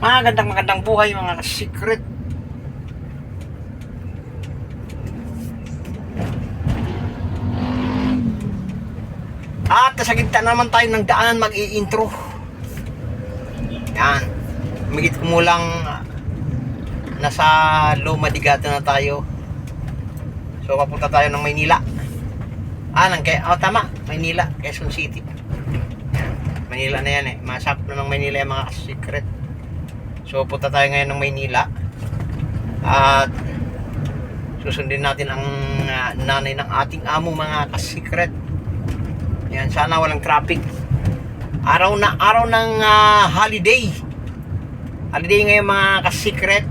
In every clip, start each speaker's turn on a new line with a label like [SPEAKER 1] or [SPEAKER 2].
[SPEAKER 1] Magandang buhay mga secret. At sa gitna naman tayo ng daanan mag-i-intro. Yan. Migit kumulang nasa Loma de Gato na tayo. So papunta tayo ng Maynila. Tama, Maynila, Quezon City. Manila na yan eh. Masap na ng Maynila yung mga secret. So punta tayo ngayon ng Maynila. At susundin natin ang nanay ng ating amo mga ka-secret. Yan, sana walang traffic. Araw ng holiday. Holiday ngayon mga ka-secret.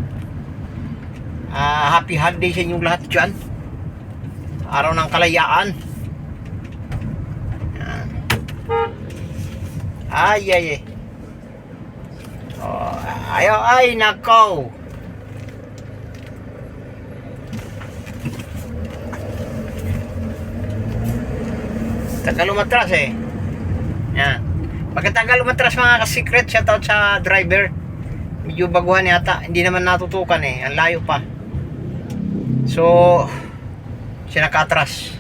[SPEAKER 1] Happy holiday sa inyong lahat dyan. Araw ng kalayaan. Yan. Ay. Oh, ay nako. Tagal umatras eh. Yan. Pagkatagal umatras mga ka-secret, shoutout sa driver. Medyo baguhan yata. Hindi naman natutukan eh. Ang layo pa. So, siya nakatras.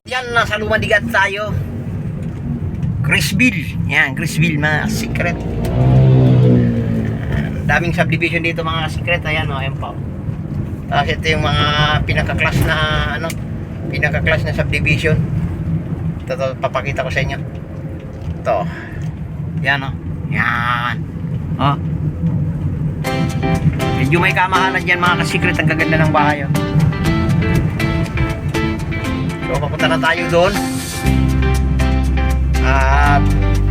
[SPEAKER 1] Yan, nasa Loma de Gato tayo. Crisville. Yan, Crisville mga secret. Daming subdivision dito mga secret. Ayan o, ayan po. Tapos ito yung mga pinaka-class na subdivision. Ito, papakita ko sa inyo. Ito. Yan o. Yan. O. Medyo may kamahalan dyan mga ka-secret. Ang gaganda ng bahay o. So papunta na tayo doon.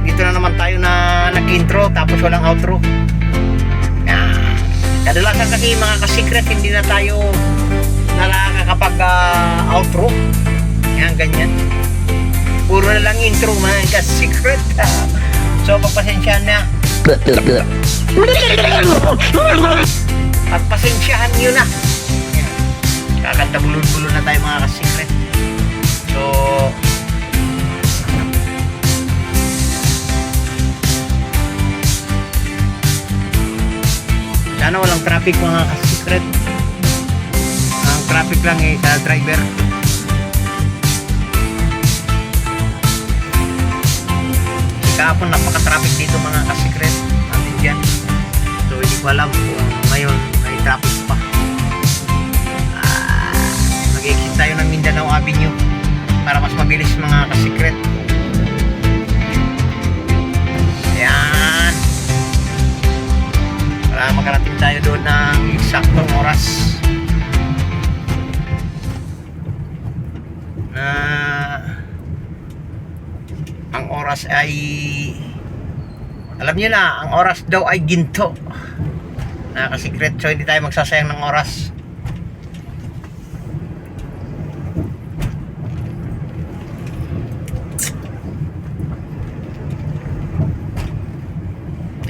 [SPEAKER 1] Dito na naman tayo na nag-intro tapos walang outro. Kadalasan kasi mga ka-secret hindi na tayo nakakapag outro. Yan, ganyan. Puro na lang intro mga ka-secret. So pagpasensyahan na. Pagpasensyahan nyo na. Kakanta bulol-bulol na tayo mga ka-secret. So sana walang traffic mga ka-secret. Ang traffic lang eh sa driver. Kahapon napaka-traffic dito mga ka-secret natin dyan. So hindi ko alam kung ngayon may traffic pa. Mag-exit tayo ng Mindanao Avenue para mas mabilis mga ka-secret. Ayan. Para makarating tayo doon ng eksaktong oras na ang oras ay alam nyo na, ang oras daw ay ginto na ka-secret. So hindi tayo magsasayang ng oras.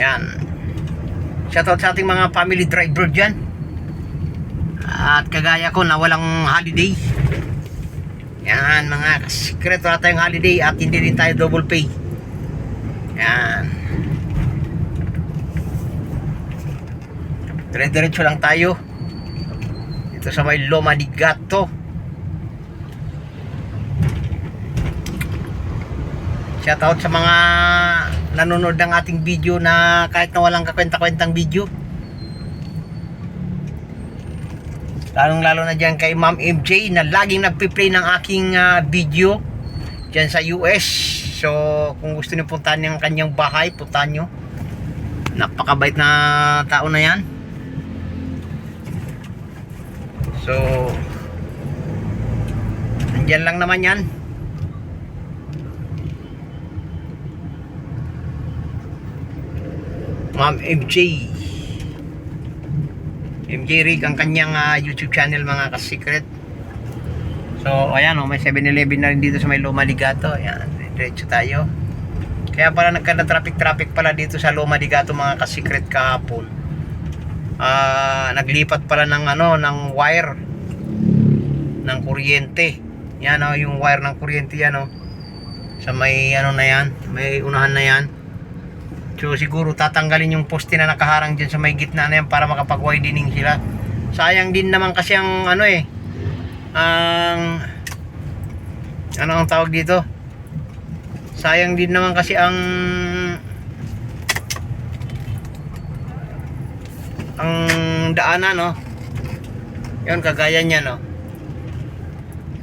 [SPEAKER 1] Yan. Shoutout sa ating mga family driver dyan. At kagaya ko na walang holiday. Yan mga secret, wala tayong holiday at hindi rin tayo double pay. Yan. Dire-diretso lang tayo dito sa may Loma de Gato. Shoutout sa mga nanonood ng ating video na kahit na walang kakwenta-kwentang video. Lalong-lalo na dyan kay Ma'am MJ na laging nagpiplay ng aking video dyan sa US. So kung gusto niyo puntahan yung kanyang bahay, puntahan nyo. Napakabait na tao na yan. So nandyan lang naman yan. Ma'am MJ. MJ Rig ang kanyang YouTube channel mga ka-secret. So ayan may 7-Eleven na rin dito sa may Loma Ligato. Ayan, diretso tayo. Kaya pala nagka-traffic pala dito sa Loma Ligato mga ka-secret kahapon. Naglipat pala ng ng wire ng kuryente. Yan yung wire ng kuryente yan sa may na yan, may unahan na yan. So siguro tatanggalin yung poste na nakaharang dyan sa may gitna na yan para makapag-widening sila. Sayang din naman kasi ang ang tawag dito? Sayang din naman kasi ang daanan yun kagaya niya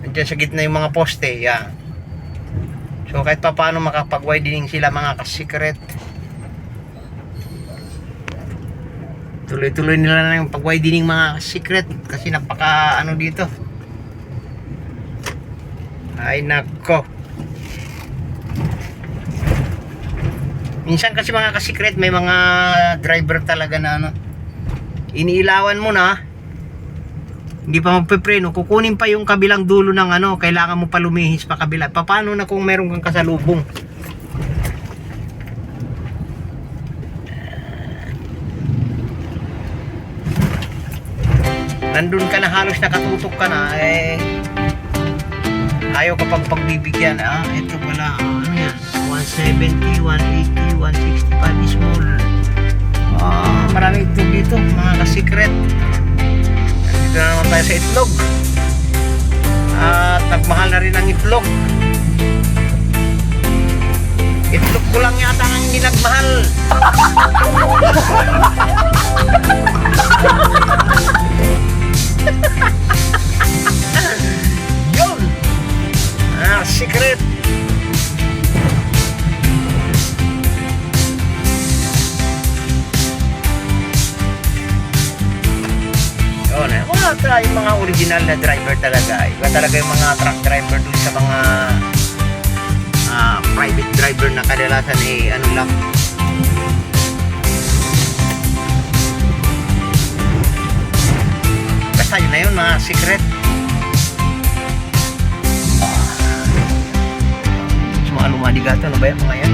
[SPEAKER 1] nandiyan sa gitna yung mga poste yan. So kahit pa paano makapag-widening sila mga ka-secret. Tuloy-tuloy nila na yung pag-widening mga secret kasi napaka dito. Ay nako. Minsan kasi mga ka-secret may mga driver talaga na iniilawan mo na hindi pa magpepreno, kukunin pa yung kabilang dulo ng kailangan mo pa lumihis pa kabila. Paano na kung meron kang kasalubong? Nandun ka na halos nakatutok ka na ayaw ka pang pagbibigyan. Ito pala yan 170, 180, 165 small. Marami ito dito mga ka-secret. Nandito na naman tayo sa itlog at nagmahal na rin ang itlog. Itlog ko lang yata ang hindi nagmahal. Yun secret. Yun yung mga original na driver talaga. Iba talaga yung mga truck driver dun sa mga private driver na kadalasan lang basta yun na yun mga secret. Lumaligato ba yan mga yan?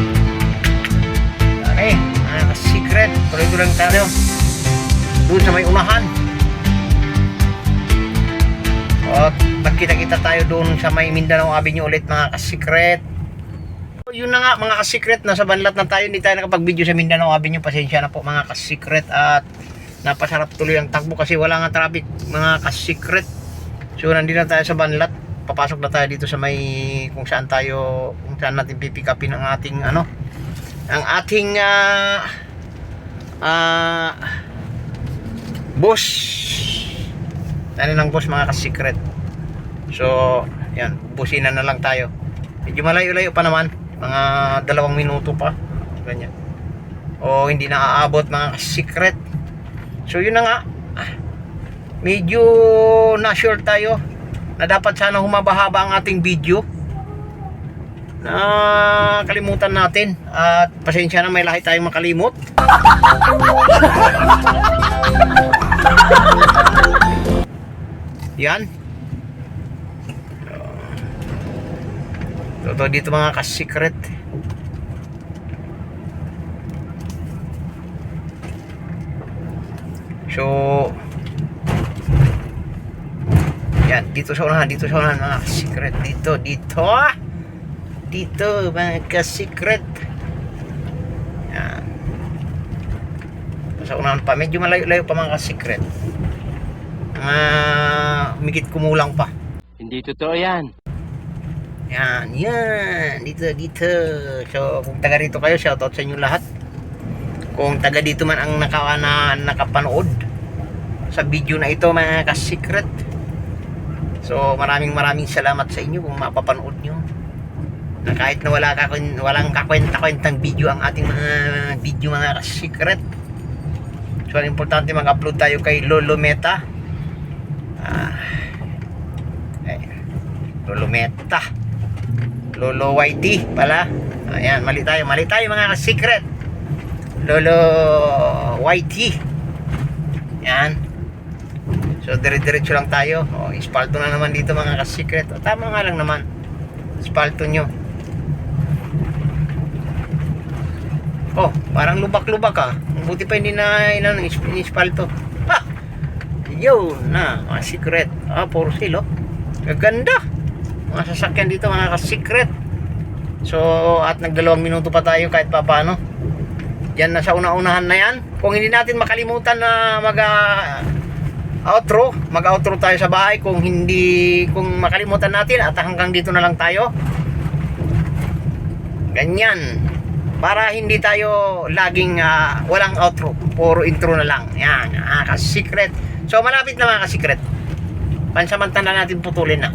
[SPEAKER 1] Okay, mga secret, tuloy-tuloy lang tayo doon sa may unahan. At magkita-kita tayo doon sa may Mindanao Avenue ulit mga ka-secret. Yun na nga mga ka-secret, nasa banlat na tayo, hindi tayo nakapag-video sa Mindanao Avenue. Pasensya na po mga ka-secret at napasarap tuloy ang takbo kasi wala nga traffic mga ka-secret. So nandito na tayo sa banlat, papasok na tayo dito sa may kung saan natin pipick upin ang ating ang ating boss. Ng boss mga ka-secret. So yan, businan na lang tayo. Medyo malayo-layo pa naman, mga 2 minuto pa ganyan, o hindi na aabot mga ka-secret. So yun na nga, medyo na-sure tayo na dapat sana humaba-haba ang ating video. Kalimutan natin at pasensya na, may lahi tayong makalimot. Yan. Totoo dito mga ka-secret. So yan, dito sa unahan mga ka-secret. Dito mga ka-secret. Yan. Sa unahan pa, medyo malayo-layo pa mga ka-secret. Umikit kumulang pa.
[SPEAKER 2] Hindi totoo yan.
[SPEAKER 1] Yan, dito. So kung taga rito kayo, shoutout sa inyo lahat. Kung taga dito man ang nakapanood sa video na ito mga ka-secret, so maraming salamat sa inyo kung mapapanood nyo. Na kahit na walang kakwenta-kwentang video ang ating mga video mga ka-secret. So importante mag-upload tayo kay Lolo Meta. Lolo Meta, Lolo YT pala. Ayan, mali tayo mga ka-secret. Lolo YT. Yan. So dire-diretso lang tayo. O, ispalto na naman dito mga ka-secret. O, tama nga lang naman. Ispalto nyo. Oh, parang lubak-lubak ah. Buti pa hindi na inispalto. Ha! Yun na, mga secret. Ah, puro silo. Gaganda. Mga sasakyan dito mga ka-secret. So, at nagdalawang minuto pa tayo kahit pa paano. Yan na sa una-unahan na yan. Kung hindi natin makalimutan na mag-outro tayo sa bahay. Kung makalimutan natin at hanggang dito na lang tayo. Ganyan. Para hindi tayo laging walang outro. Puro intro na lang. Yan, ka-secret. So, malapit na mga ka-secret. Pansamantala natin putulin na.